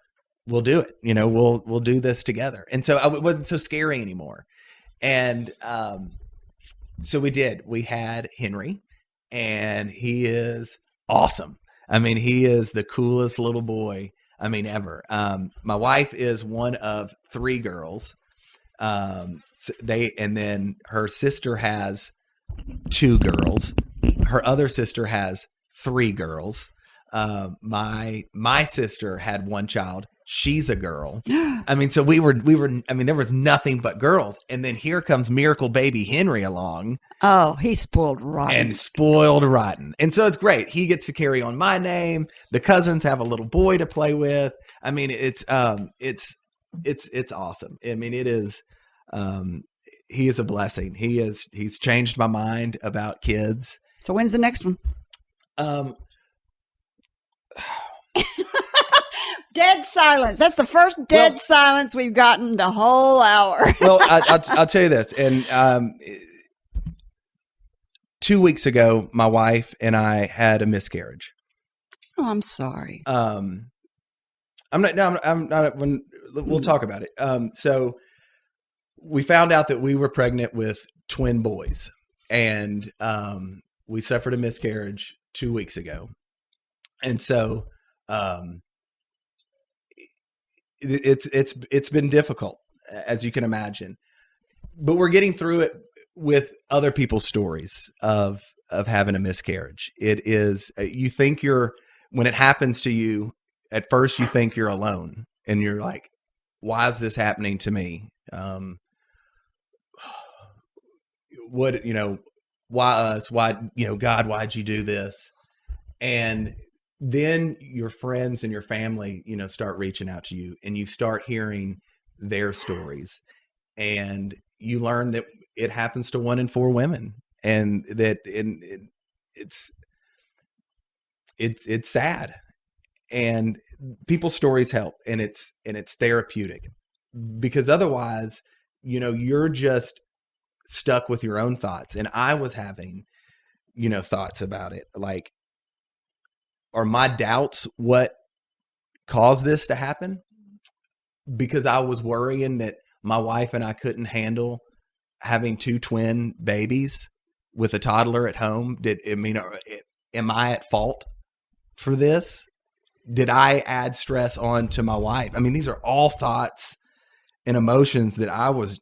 we'll do it. We'll do this together. And so it wasn't so scary anymore. And, so we did. We had Henry, and he is awesome. I mean, he is the coolest little boy, ever. My wife is one of 3 girls. And then her sister has 2 girls. Her other sister has 3 girls. my sister had one child. She's a girl. I mean, so we were, I mean, there was nothing but girls. And then here comes miracle baby Henry along. Oh, he's spoiled rotten. And spoiled rotten. And so it's great. He gets to carry on my name. The cousins have a little boy to play with. I mean, it's awesome. I mean, it is, he is a blessing. He's changed my mind about kids. So when's the next one? Dead silence. That's the first dead silence we've gotten the whole hour. Well, I'll tell you this. And 2 weeks ago, my wife and I had a miscarriage. Oh, I'm sorry. I'm not. We'll talk about it. So we found out that we were pregnant with twin boys, and we suffered a miscarriage 2 weeks ago. And so it's been difficult, as you can imagine, but we're getting through it with other people's stories of having a miscarriage. It is, you think when it happens to you, at first you think you're alone and you're like, why is this happening to me? What, why us? Why, God, why'd you do this? And then your friends and your family, start reaching out to you, and you start hearing their stories, and you learn that it happens to 1 in 4 women, and that it's sad, and people's stories help, and it's therapeutic, because otherwise, you're just stuck with your own thoughts. And I was having, thoughts about it, like, are my doubts what caused this to happen? Because I was worrying that my wife and I couldn't handle having 2 twin babies with a toddler at home. Am I at fault for this? Did I add stress on to my wife? I mean, these are all thoughts and emotions that I was,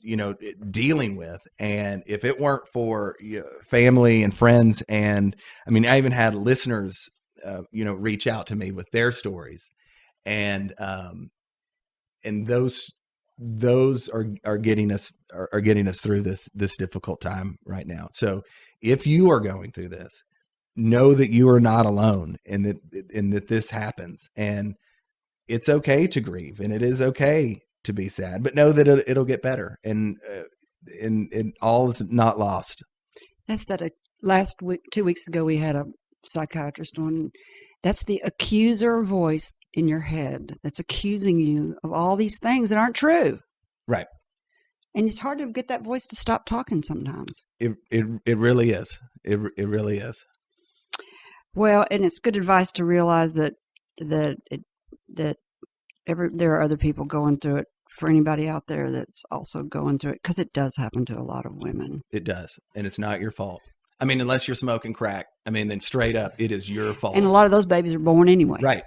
dealing with. And if it weren't for family and friends, and I mean, I even had listeners reach out to me with their stories, and those are getting us through this difficult time right now. So if you are going through this, know that you are not alone, and that this happens, and it's okay to grieve, and it is okay to be sad, but know that it'll get better, and all is not lost. That's that last week, 2 weeks ago, we had a psychiatrist on. That's the accuser voice in your head that's accusing you of all these things that aren't true. Right. And it's hard to get that voice to stop talking sometimes. It really is. It really is. Well, and it's good advice to realize that there are other people going through it. For anybody out there that's also going through it, because it does happen to a lot of women. It does, and it's not your fault. I mean, unless you're smoking crack. I mean, then straight up, it is your fault. And a lot of those babies are born anyway. Right.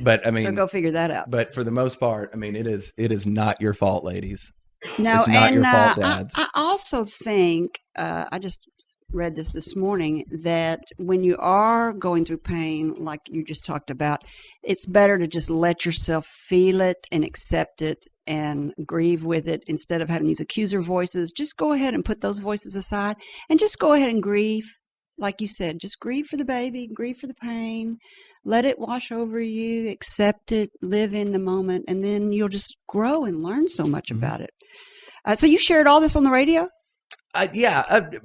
But I mean, so go figure that out. But for the most part, I mean, it is not your fault, ladies. No, it's not your fault, dads. I also think, I just read this morning, that when you are going through pain, like you just talked about, it's better to just let yourself feel it and accept it and grieve with it, instead of having these accuser voices. Just go ahead and put those voices aside and just go ahead and grieve. Like you said, just grieve for the baby, grieve for the pain, let it wash over you, accept it, live in the moment, and then you'll just grow and learn so much about it. So you shared all this on the radio?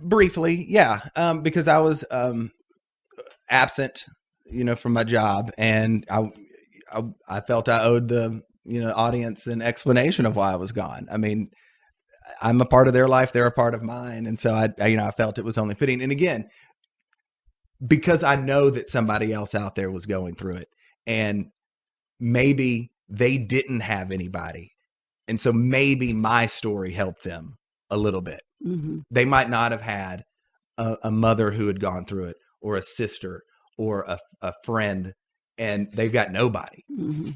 Briefly. Yeah. Because I was absent, from my job, and I felt I owed the audience an explanation of why I was gone. I mean, I'm a part of their life, they're a part of mine, and so I felt it was only fitting. And again, because I know that somebody else out there was going through it, and maybe they didn't have anybody, and so maybe my story helped them a little bit. Mm-hmm. They might not have had a mother who had gone through it, or a sister, or a friend, and they've got nobody. Mm-hmm.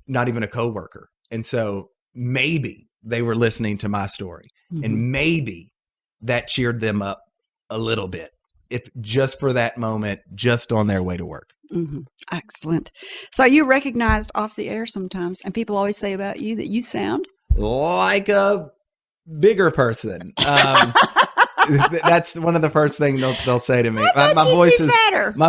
Not even a coworker. And so maybe they were listening to my story, mm-hmm. and maybe that cheered them up a little bit, if just for that moment, just on their way to work. Mm-hmm. Excellent. So you recognized off the air sometimes, and people always say about you that you sound like a bigger person. That's one of the first things they'll say to me. My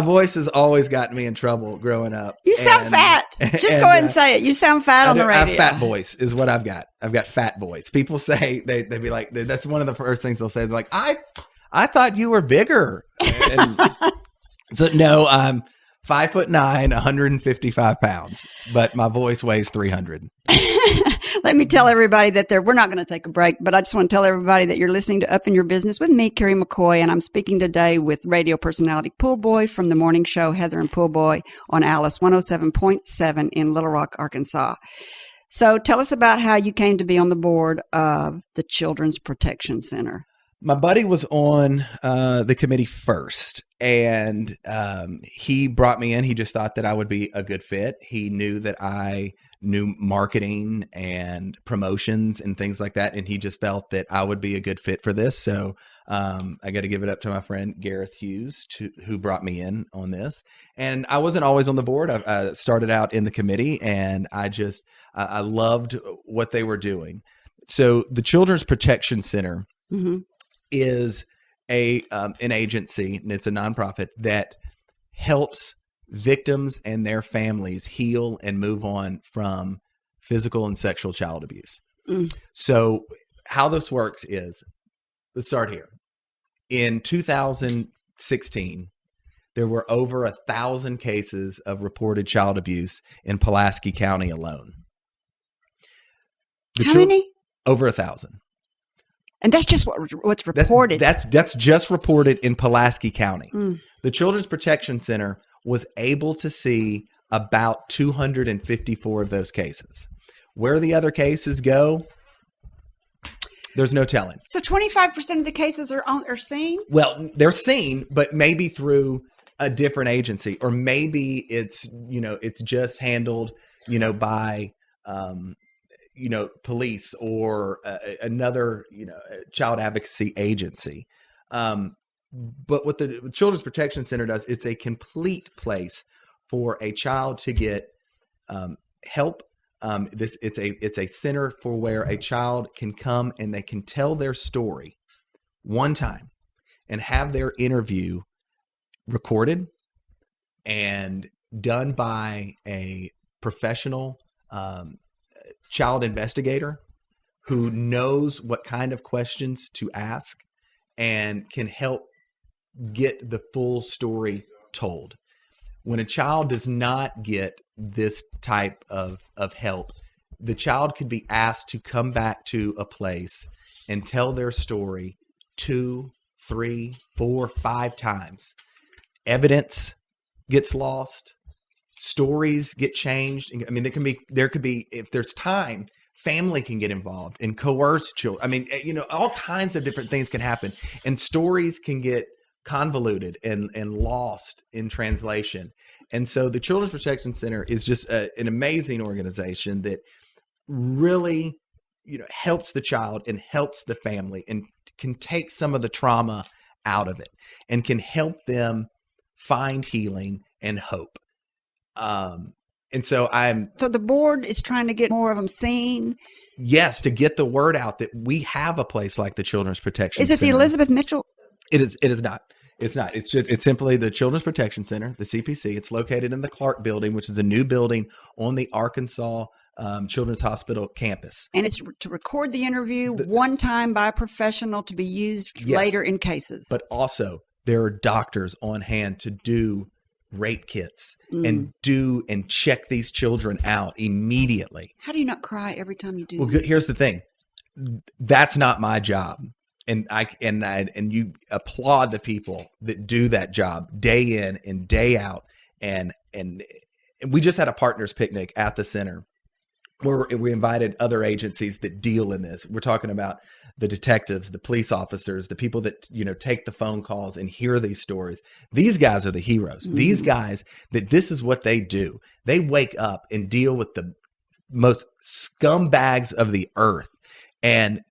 voice has always gotten me in trouble growing up. You sound fat. Just go ahead and say it. You sound fat on the radio. I have fat voice is what I've got. I've got fat voice. People say they'd be like, that's one of the first things they'll say. They're like, I thought you were bigger. And so no, I'm 5'9", 155 pounds, but my voice weighs 300. Let me tell everybody that we're not going to take a break, but I just want to tell everybody that you're listening to Up in Your Business with me, Kerry McCoy, and I'm speaking today with radio personality Poolboy from the morning show Heather and Poolboy on Alice 107.7 in Little Rock, Arkansas. So tell us about how you came to be on the board of the Children's Protection Center. My buddy was on the committee first, and he brought me in. He just thought that I would be a good fit. He knew that I knew marketing and promotions and things like that, and he just felt that I would be a good fit for this. So I got to give it up to my friend Gareth Hughes, who brought me in on this. And I wasn't always on the board. I started out in the committee, and I loved what they were doing. So the Children's Protection Center is an agency, and it's a nonprofit that helps victims and their families heal and move on from physical and sexual child abuse. So how this works is, let's start here. In 2016, there were over 1,000 cases of reported child abuse in Pulaski County alone. How many? Over 1,000. And that's just what's reported. That's just reported in Pulaski County. The Children's Protection Center was able to see about 254 of those cases. Where the other cases go, there's no telling. So 25% of the cases are seen? Well, they're seen, but maybe through a different agency, or maybe it's just handled, by police or another, child advocacy agency. But what the Children's Protection Center does, it's a complete place for a child to get help. It's a center for where a child can come and they can tell their story one time and have their interview recorded and done by a professional child investigator who knows what kind of questions to ask and can help get the full story told. When a child does not get this type of help, the child could be asked to come back to a place and tell their story 2, 3, 4, 5 times. Evidence gets lost. Stories get changed. I mean, there could be, if there's time, family can get involved and coerce children. I mean, all kinds of different things can happen, and stories can get convoluted and lost in translation. And so the Children's Protection Center is just an amazing organization that really, helps the child and helps the family and can take some of the trauma out of it and can help them find healing and hope. And so So the board is trying to get more of them seen. Yes, to get the word out that we have a place like the Children's Protection Center. Is it the Elizabeth Mitchell? It is not. It's not. It's simply the Children's Protection Center, the CPC. It's located in the Clark Building, which is a new building on the Arkansas Children's Hospital campus. And it's to record the interview one time by a professional to be used later in cases. But also, there are doctors on hand to do rape kits and check these children out immediately. How do you not cry every time you do this? Well, here's the thing. That's not my job. And you applaud the people that do that job day in and day out. And we just had a partners picnic at the center where we invited other agencies that deal in this. We're talking about the detectives, the police officers, the people that, take the phone calls and hear these stories. These guys are the heroes. These guys, this is what they do. They wake up and deal with the most scumbags of the earth. And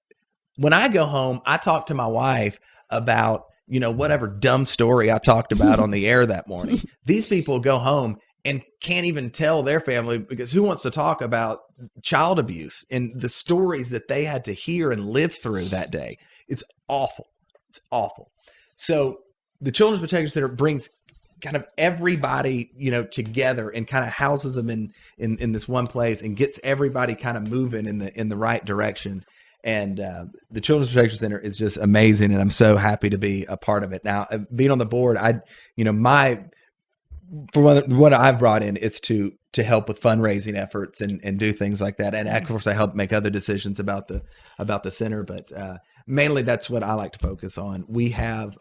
when I go home, I talk to my wife about, whatever dumb story I talked about on the air that morning. These people go home and can't even tell their family, because who wants to talk about child abuse and the stories that they had to hear and live through that day? It's awful. It's awful. So the Children's Protection Center brings kind of everybody, together and kind of houses them in this one place and gets everybody kind of moving in the right direction. And the Children's Protection Center is just amazing, and I'm so happy to be a part of it. Now, being on the board, what I've brought in is to help with fundraising efforts and do things like that. And of course, I help make other decisions about the center, but mainly that's what I like to focus on. We have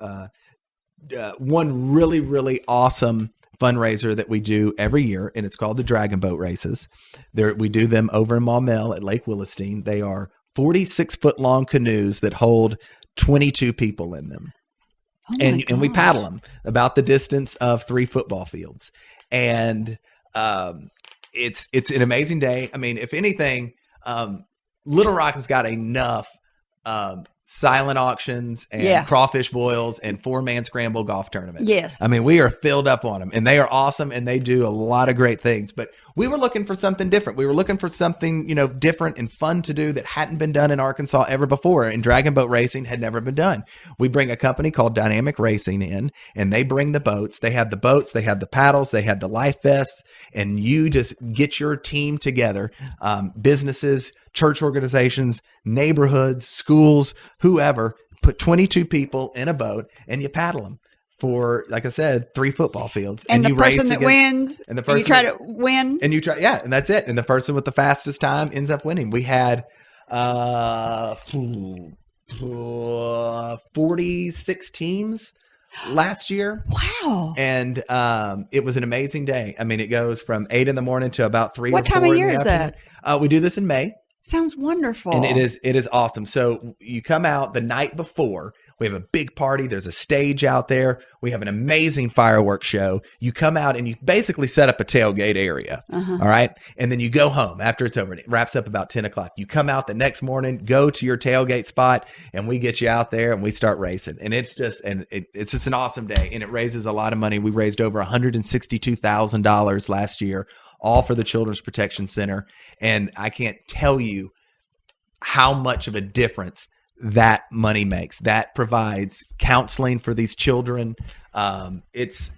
one really, really awesome fundraiser that we do every year, and it's called the Dragon Boat Races. We do them over in Maumelle at Lake Willistine. They are 46-foot long canoes that hold 22 people in them. Oh and we paddle them about the distance of 3 football fields. And it's an amazing day. I mean, if anything, Little Rock has got enough silent auctions and crawfish boils and 4-man scramble golf tournaments. Yes. I mean, we are filled up on them, and they are awesome, and they do a lot of great things. But we were looking for something different. We were looking for something, different and fun to do that hadn't been done in Arkansas ever before. And Dragon Boat Racing had never been done. We bring a company called Dynamic Racing in, and they bring the boats. They have the boats, they have the paddles, they have the life vests, and you just get your team together, businesses, church organizations, neighborhoods, schools, whoever, put 22 people in a boat and you paddle them for, like I said, 3 football fields. And the you person race that wins, and the person you try to win. And you try, and that's it. And the person with the fastest time ends up winning. We had 46 teams last year. Wow. And it was an amazing day. I mean, it goes from 8 in the morning to about 3 What or 4 time of in year the is afternoon. We do this in May. Sounds wonderful. And it is awesome. So you come out the night before. We have a big party. There's a stage out there. We have an amazing fireworks show. You come out and you basically set up a tailgate area. All right. And then you go home after it's over. And it wraps up about 10 o'clock. You come out the next morning, go to your tailgate spot, and we get you out there and we start racing. And it's just an awesome day. And it raises a lot of money. We raised over $162,000 last year, all for the Children's Protection Center. And I can't tell you how much of a difference that money makes. That provides counseling for these children. It's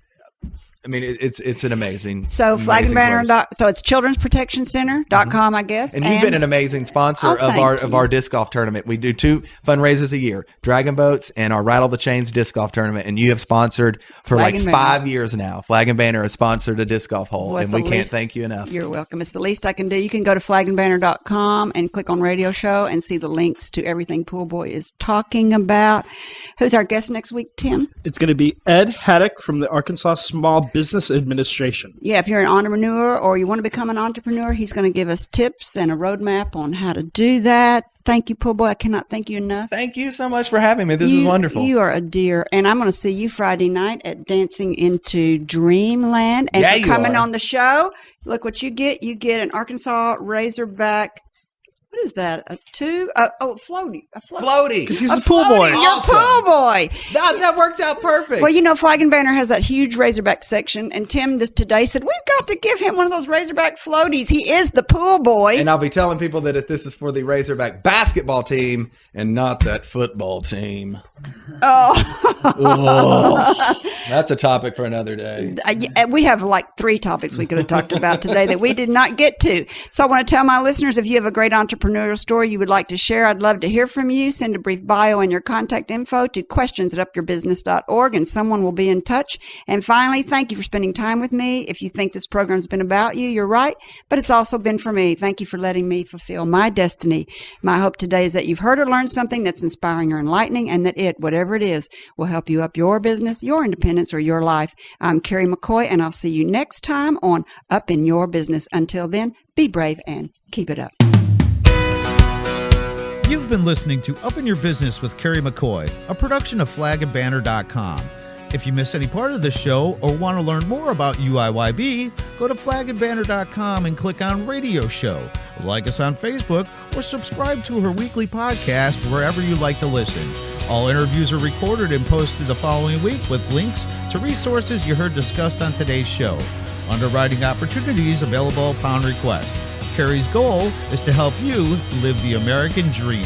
an amazing. So Flag and Banner. So it's childrensprotectioncenter.com, I guess. And you've been an amazing sponsor of our disc golf tournament. We do 2 fundraisers a year: Dragon Boats and our Rattle the Chains disc golf tournament. And you have sponsored for like 5 years now. Flag and Banner has sponsored a disc golf hole, and we can't thank you enough. You're welcome. It's the least I can do. You can go to flagandbanner.com and click on Radio Show and see the links to everything Poolboy is talking about. Who's our guest next week, Tim? It's going to be Ed Haddock from the Arkansas Small Business Administration. Yeah, if you're an entrepreneur or you want to become an entrepreneur, he's going to give us tips and a roadmap on how to do that. Thank you, Poolboy. I cannot thank you enough. Thank you so much for having me. This is wonderful. You are a dear. And I'm going to see you Friday night at Dancing into Dreamland. And for coming on the show, look what you get. You get an Arkansas Razorback. What is that? A floaty. Floaty. Because he's a pool boy. You're a pool boy. That works out perfect. Well, Flag and Banner has that huge Razorback section. And Tim today said, we've got to give him one of those Razorback floaties. He is the pool boy. And I'll be telling people that if this is for the Razorback basketball team and not that football team. Oh. That's a topic for another day. We have like 3 topics we could have talked about today that we did not get to. So I want to tell my listeners, if you have a great entrepreneurial story you would like to share, I'd love to hear from you. Send a brief bio and your contact info to questions@upyourbusiness.org and someone will be in touch. And finally, thank you for spending time with me. If you think this program's been about you, you're right, but it's also been for me. Thank you for letting me fulfill my destiny. My hope today is that you've heard or learned something that's inspiring or enlightening, and that whatever it is, will help you up your business, your independence, or your life. I'm Kerry McCoy, and I'll see you next time on Up in Your Business. Until then, be brave and keep it up. You've been listening to Up in Your Business with Kerry McCoy, a production of flagandbanner.com. If you miss any part of the show or want to learn more about UIYB, go to flagandbanner.com and click on Radio Show. Like us on Facebook or subscribe to her weekly podcast wherever you like to listen. All interviews are recorded and posted the following week with links to resources you heard discussed on today's show. Underwriting opportunities available upon request. Kerry's goal is to help you live the American dream.